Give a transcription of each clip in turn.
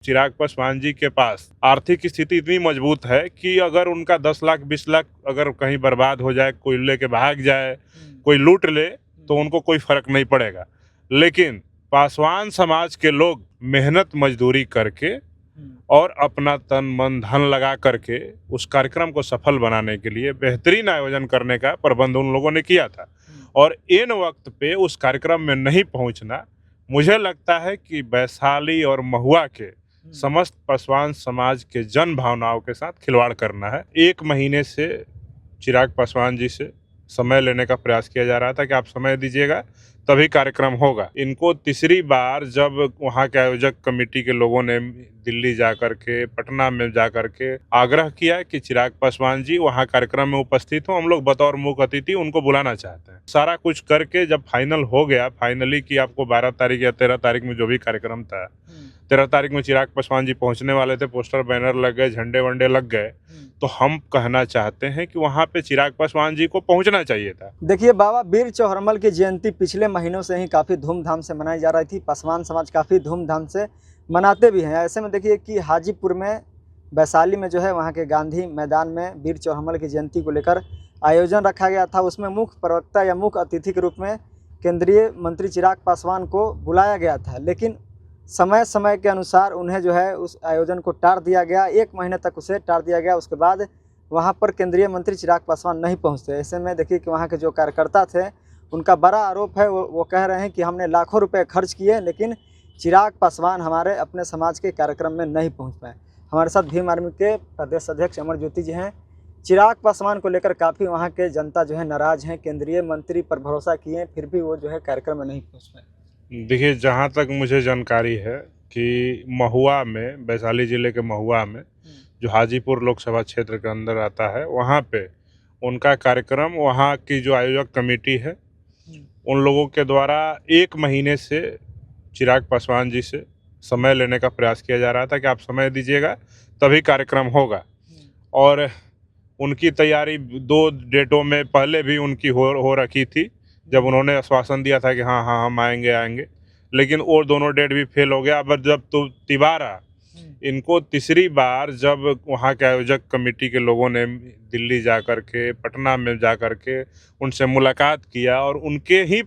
चिराग पासवान जी के पास आर्थिक स्थिति इतनी मजबूत है कि अगर उनका 10 लाख 20 लाख अगर कहीं बर्बाद हो जाए, कोई लेके भाग जाए, कोई लूट ले, तो उनको कोई फर्क नहीं पड़ेगा। लेकिन पासवान समाज के लोग मेहनत मजदूरी करके और अपना तन मन धन लगा करके उस कार्यक्रम को सफल बनाने के लिए बेहतरीन आयोजन करने का प्रबंध उन लोगों ने किया था। और इन वक्त पे उस कार्यक्रम में नहीं पहुंचना, मुझे लगता है कि वैशाली और महुआ के समस्त पासवान समाज के जन भावनाओं के साथ खिलवाड़ करना है। 1 महीने से चिराग पासवान जी से समय लेने का प्रयास किया जा रहा था कि आप समय दीजिएगा तभी कार्यक्रम होगा। इनको तीसरी बार जब वहाँ के आयोजक कमेटी के लोगों ने दिल्ली जाकर के, पटना में जाकर के आग्रह किया कि चिराग पासवान जी वहाँ कार्यक्रम में उपस्थित हो, हम लोग बतौर मुख्य अतिथि उनको बुलाना चाहते हैं। सारा कुछ करके जब फाइनल हो गया, फाइनली कि आपको 12 तारीख या 13 तारीख में जो भी कार्यक्रम था, 13 तारीख में चिराग पासवान जी पहुंचने वाले थे, पोस्टर बैनर लग गए, झंडे वंडे लग गए, तो हम कहना चाहते हैं कि वहाँ पे चिराग पासवान जी को पहुंचना चाहिए था। देखिए, बाबा वीर चौहरमल की जयंती पिछले महीनों से ही काफ़ी धूमधाम से मनाई जा रही थी। पासवान समाज काफ़ी धूमधाम से मनाते भी हैं। ऐसे में देखिए कि हाजीपुर में, वैशाली में जो है, वहाँ के गांधी मैदान में वीर चौहरमल की जयंती को लेकर आयोजन रखा गया था। उसमें मुख्य प्रवक्ता या मुख्य अतिथि के रूप में केंद्रीय मंत्री चिराग पासवान को बुलाया गया था, लेकिन समय के अनुसार उन्हें जो है उस आयोजन को टाल दिया गया। 1 महीने तक उसे टाल दिया गया। उसके बाद वहाँ पर केंद्रीय मंत्री चिराग पासवान नहीं पहुँचते। ऐसे में देखिए कि वहाँ के जो कार्यकर्ता थे, उनका बड़ा आरोप है, वो कह रहे हैं कि हमने लाखों रुपए खर्च किए, लेकिन चिराग पासवान हमारे अपने समाज के कार्यक्रम में नहीं पहुँच पाए। हमारे साथ भीम आर्मी के प्रदेश अध्यक्ष अमर ज्योति जी हैं। चिराग पासवान को लेकर काफ़ी वहाँ के जनता जो है नाराज़ हैं। केंद्रीय मंत्री पर भरोसा किए, फिर भी वो जो है कार्यक्रम में नहीं पहुँच पाए। देखिए, जहाँ तक मुझे जानकारी है कि महुआ में, वैशाली जिले के महुआ में, जो हाजीपुर लोकसभा क्षेत्र के अंदर आता है, वहाँ पे उनका कार्यक्रम, वहाँ की जो आयोजक कमेटी है, उन लोगों के द्वारा 1 महीने से चिराग पासवान जी से समय लेने का प्रयास किया जा रहा था कि आप समय दीजिएगा तभी कार्यक्रम होगा। और उनकी तैयारी 2 डेटों में पहले भी उनकी हो रखी थी, जब उन्होंने आश्वासन दिया था कि हाँ हाँ हम आएंगे, लेकिन और दोनों डेट भी फेल हो गया। अब जब तो तिबारा इनको तीसरी बार जब वहाँ के आयोजक कमेटी के लोगों ने दिल्ली जाकर के, पटना में जाकर के उनसे मुलाकात किया, और उनकी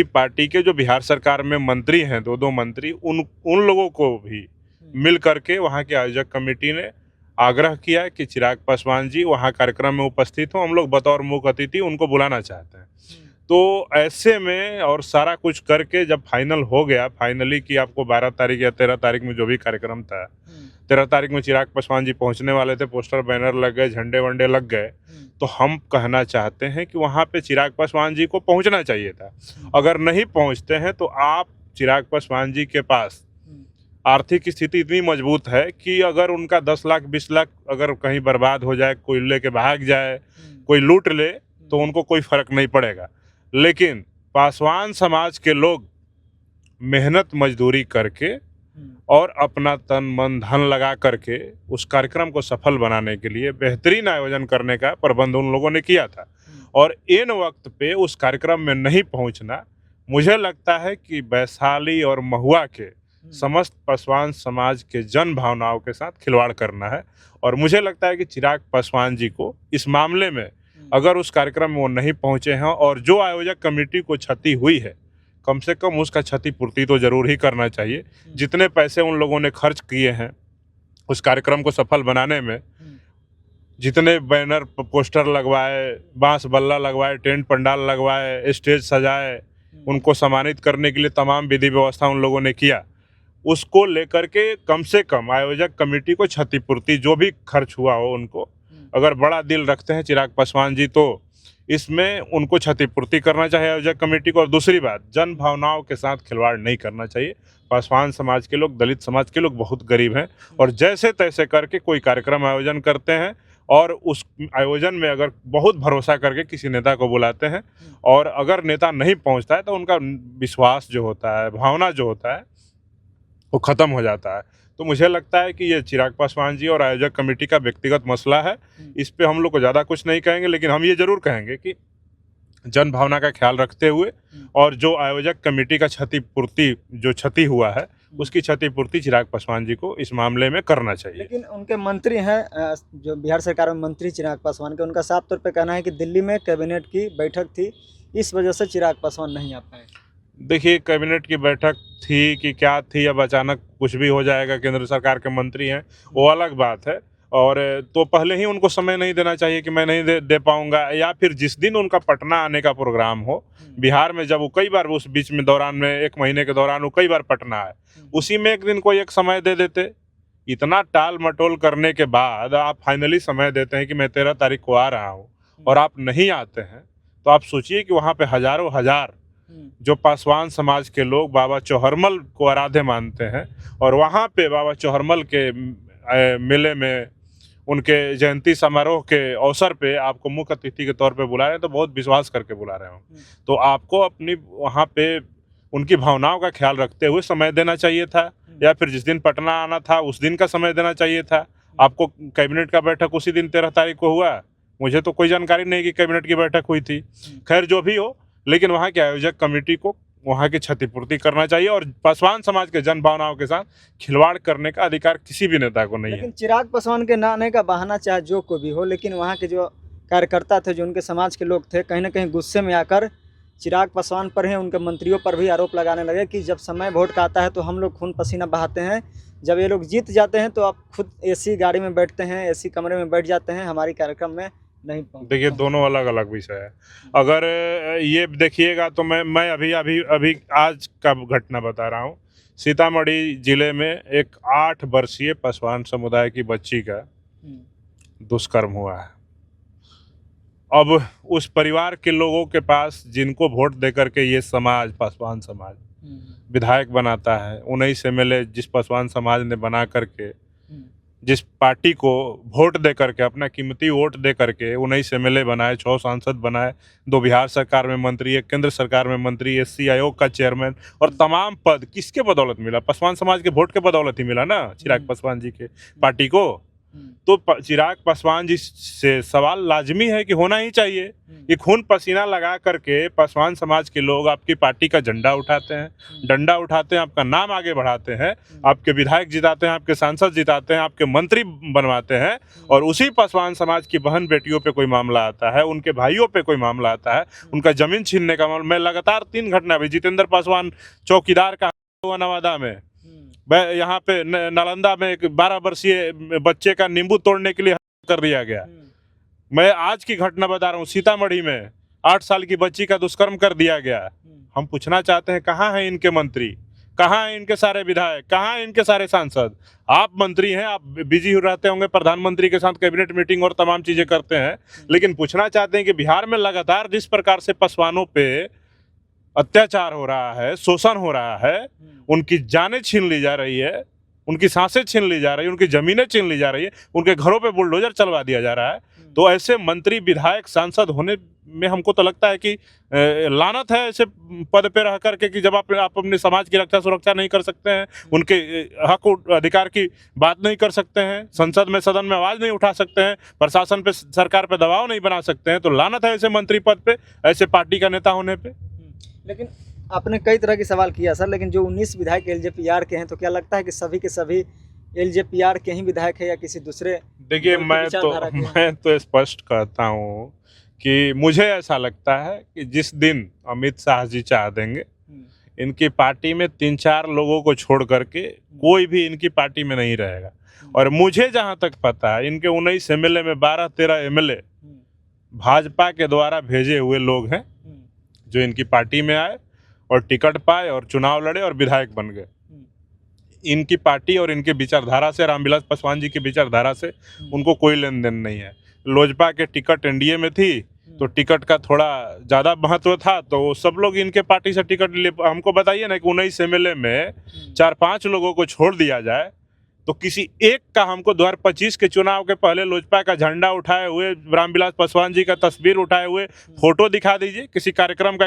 पार्टी के जो बिहार सरकार में मंत्री हैं, 2 मंत्री, उन लोगों को भी मिल करके वहाँ के आयोजक कमेटी ने आग्रह किया कि चिराग पासवान जी वहाँ कार्यक्रम में उपस्थित हो, हम लोग बतौर मुख्य अतिथि उनको बुलाना चाहते हैं। तो ऐसे में और सारा कुछ करके जब फाइनल हो गया, फाइनली कि आपको 12 तारीख या 13 तारीख में जो भी कार्यक्रम था, 13 तारीख में चिराग पासवान जी पहुंचने वाले थे, पोस्टर बैनर लग गए, झंडे वंडे लग गए, तो हम कहना चाहते हैं कि वहाँ पे चिराग पासवान जी को पहुंचना चाहिए था। अगर नहीं पहुंचते हैं तो आप चिराग पासवान जी के पास आर्थिक स्थिति इतनी मजबूत है कि अगर उनका 10 लाख 20 लाख अगर कहीं बर्बाद हो जाए, कोई लेके भाग जाए, कोई लूट ले, तो उनको कोई फर्क नहीं पड़ेगा। लेकिन पासवान समाज के लोग मेहनत मजदूरी करके और अपना तन मन धन लगा करके उस कार्यक्रम को सफल बनाने के लिए बेहतरीन आयोजन करने का प्रबंध उन लोगों ने किया था। और इन वक्त पे उस कार्यक्रम में नहीं पहुंचना, मुझे लगता है कि वैशाली और महुआ के समस्त पासवान समाज के जन भावनाओं के साथ खिलवाड़ करना है। और मुझे लगता है कि चिराग पासवान जी को इस मामले में, अगर उस कार्यक्रम में वो नहीं पहुंचे हैं और जो आयोजक कमेटी को क्षति हुई है, कम से कम उसका क्षतिपूर्ति तो जरूर ही करना चाहिए। जितने पैसे उन लोगों ने खर्च किए हैं उस कार्यक्रम को सफल बनाने में, जितने बैनर पोस्टर लगवाए, बांस बल्ला लगवाए, टेंट पंडाल लगवाए, स्टेज सजाए, उनको सम्मानित करने के लिए तमाम विधि व्यवस्था उन लोगों ने किया, उसको लेकर के कम से कम आयोजक कमेटी को क्षतिपूर्ति जो भी खर्च हुआ हो, उनको, अगर बड़ा दिल रखते हैं चिराग पासवान जी, तो इसमें उनको क्षतिपूर्ति करना चाहिए आयोजक कमेटी को। और दूसरी बात, जन भावनाओं के साथ खिलवाड़ नहीं करना चाहिए। पासवान समाज के लोग, दलित समाज के लोग बहुत गरीब हैं और जैसे तैसे करके कोई कार्यक्रम आयोजन करते हैं, और उस आयोजन में अगर बहुत भरोसा करके किसी नेता को बुलाते हैं और अगर नेता नहीं पहुंचता है तो उनका विश्वास जो होता है, भावना जो होता है, वो ख़त्म हो जाता है। तो मुझे लगता है कि ये चिराग पासवान जी और आयोजक कमेटी का व्यक्तिगत मसला है। इस पे हम लोग को ज़्यादा कुछ नहीं कहेंगे, लेकिन हम ये ज़रूर कहेंगे कि जन भावना का ख्याल रखते हुए और जो आयोजक कमेटी का क्षतिपूर्ति, जो क्षति हुआ है, उसकी क्षतिपूर्ति चिराग पासवान जी को इस मामले में करना चाहिए। लेकिन उनके मंत्री हैं जो बिहार सरकार में मंत्री चिराग पासवान के, उनका साफ तौर पे कहना है कि दिल्ली में कैबिनेट की बैठक थी, इस वजह से चिराग पासवान नहीं आ पाए। देखिए, कैबिनेट की बैठक थी कि क्या थी, अब अचानक कुछ भी हो जाएगा, केंद्र सरकार के मंत्री हैं, वो अलग बात है। और तो पहले ही उनको समय नहीं देना चाहिए कि मैं नहीं दे पाऊंगा, या फिर जिस दिन उनका पटना आने का प्रोग्राम हो, बिहार में जब वो कई बार उस बीच में दौरान में 1 महीने के दौरान वो कई बार पटना आए, उसी में एक दिन कोई एक समय दे देते। इतना टाल मटोल करने के बाद आप फाइनली समय देते हैं कि मैं 13 तारीख को आ रहा हूँ और आप नहीं आते हैं, तो आप सोचिए कि वहाँ पे हजारों हजार जो पासवान समाज के लोग बाबा चौहरमल को आराध्य मानते हैं, और वहाँ पे बाबा चौहरमल के मेले में उनके जयंती समारोह के अवसर पे आपको मुख्य अतिथि के तौर पे बुला रहे हैं, तो बहुत विश्वास करके बुला रहे हो, तो आपको अपनी वहाँ पे उनकी भावनाओं का ख्याल रखते हुए समय देना चाहिए था, या फिर जिस दिन पटना आना था उस दिन का समय देना चाहिए था। आपको कैबिनेट का बैठक उसी दिन 13 तारीख को हुआ, मुझे तो कोई जानकारी नहीं कि कैबिनेट की बैठक हुई थी। खैर जो भी हो, लेकिन वहाँ के आयोजक कमेटी को वहाँ की क्षतिपूर्ति करना चाहिए, और पासवान समाज के जन भावनाओं के साथ खिलवाड़ करने का अधिकार किसी भी नेता को नहीं है। लेकिन चिराग पासवान के ना आने का बहाना चाहे जो कोई भी हो, लेकिन वहाँ के जो कार्यकर्ता थे, जो उनके समाज के लोग थे, कहीं ना कहीं गुस्से में आकर चिराग पासवान पर है, उनके मंत्रियों पर भी आरोप लगाने लगे कि जब समय वोट का आता है तो हम लोग खून पसीना बहाते हैं, जब ये लोग जीत जाते हैं तो आप खुद एसी गाड़ी में बैठते हैं, एसी कमरे में बैठ जाते हैं, हमारी कार्यक्रम में नहीं पहुंचते। देखिए, दोनों अलग अलग विषय है। अगर ये देखिएगा तो मैं अभी आज का घटना बता रहा हूँ। सीतामढ़ी जिले में एक 8 वर्षीय पासवान समुदाय की बच्ची का दुष्कर्म हुआ है। अब उस परिवार के लोगों के पास, जिनको वोट दे करके ये समाज, पासवान समाज विधायक बनाता है, 19 MLA जिस पासवान समाज ने बना करके, जिस पार्टी को वोट दे करके, अपना कीमती वोट दे करके 19 MLA बनाए, 6 सांसद बनाए, 2 बिहार सरकार में मंत्री, 1 केंद्र सरकार में मंत्री, SC आयोग का चेयरमैन, और तमाम पद किसके बदौलत मिला? पासवान समाज के वोट के बदौलत ही मिला ना, चिराग पासवान जी के पार्टी को। तो चिराग पासवान जी से सवाल लाजमी है कि होना ही चाहिए कि खून पसीना लगा करके पासवान समाज के लोग आपकी पार्टी का झंडा उठाते हैं, डंडा उठाते हैं, आपका नाम आगे बढ़ाते हैं, आपके विधायक जिताते हैं, आपके सांसद जिताते हैं, आपके मंत्री बनवाते हैं, और उसी पासवान समाज की बहन बेटियों पे कोई मामला आता है, उनके भाइयों पे कोई मामला आता है, उनका जमीन छीनने का मामला। मैं लगातार 3 घटना भी, जितेंद्र पासवान चौकीदार का हुआ नवादा में, यहाँ पे नालंदा में एक 12 वर्षीय बच्चे का नींबू तोड़ने के लिए कर दिया गया। मैं आज की घटना बता रहा हूँ, सीतामढ़ी में 8 साल की बच्ची का दुष्कर्म कर दिया गया। हम पूछना चाहते हैं, कहाँ हैं इनके मंत्री, कहाँ हैं इनके सारे विधायक, कहाँ हैं इनके सारे सांसद? आप मंत्री हैं, आप बिजी रहते होंगे, प्रधानमंत्री के साथ कैबिनेट मीटिंग और तमाम चीजें करते हैं, लेकिन पूछना चाहते हैं कि बिहार में लगातार जिस प्रकार से पासवानों पे अत्याचार हो रहा है, शोषण हो रहा है, उनकी जानें छीन ली जा रही है, उनकी सांसें छीन ली जा रही है, उनकी जमीनें छीन ली जा रही है, उनके घरों पे बुलडोजर चलवा दिया जा रहा है, तो ऐसे मंत्री, विधायक, सांसद होने में हमको तो लगता है कि लानत है ऐसे पद पे रह करके, कि जब आप अपने समाज की रक्षा सुरक्षा नहीं कर सकते हैं, उनके हक अधिकार की बात नहीं कर सकते हैं, संसद में, सदन में आवाज नहीं उठा सकते हैं, प्रशासन पे, सरकार पे दबाव नहीं बना सकते हैं, तो लानत है ऐसे मंत्री पद पे, ऐसे पार्टी का नेता होने पे। लेकिन आपने कई तरह के सवाल किया सर, लेकिन जो 19 विधायक LJPR के हैं, तो क्या लगता है कि सभी के सभी LJPR के ही विधायक है या किसी दूसरे? देखिए, मैं तो स्पष्ट कहता हूँ कि मुझे ऐसा लगता है कि जिस दिन अमित शाह जी चाह देंगे, इनकी पार्टी में 3-4 लोगों को छोड़ करके कोई भी इनकी पार्टी में नहीं रहेगा। और मुझे जहाँ तक पता है, इनके 19 MLA में 12-13 MLA भाजपा के द्वारा भेजे हुए लोग हैं, जो इनकी पार्टी में आए और टिकट पाए और चुनाव लड़े और विधायक बन गए। इनकी पार्टी और इनके विचारधारा से, रामविलास पासवान जी की विचारधारा से उनको कोई लेन देन नहीं है। लोजपा के टिकट NDA में थी, तो टिकट का थोड़ा ज़्यादा महत्व था, तो सब लोग इनके पार्टी से टिकट ले। हमको बताइए ना कि 19 MLA में 4-5 लोगों को छोड़ दिया जाए, तो किसी एक का हमको 2025 के चुनाव के पहले लोजपा का झंडा उठाए हुए, रामविलास पासवान जी का तस्वीर उठाए हुए फोटो दिखा दीजिए किसी कार्यक्रम का।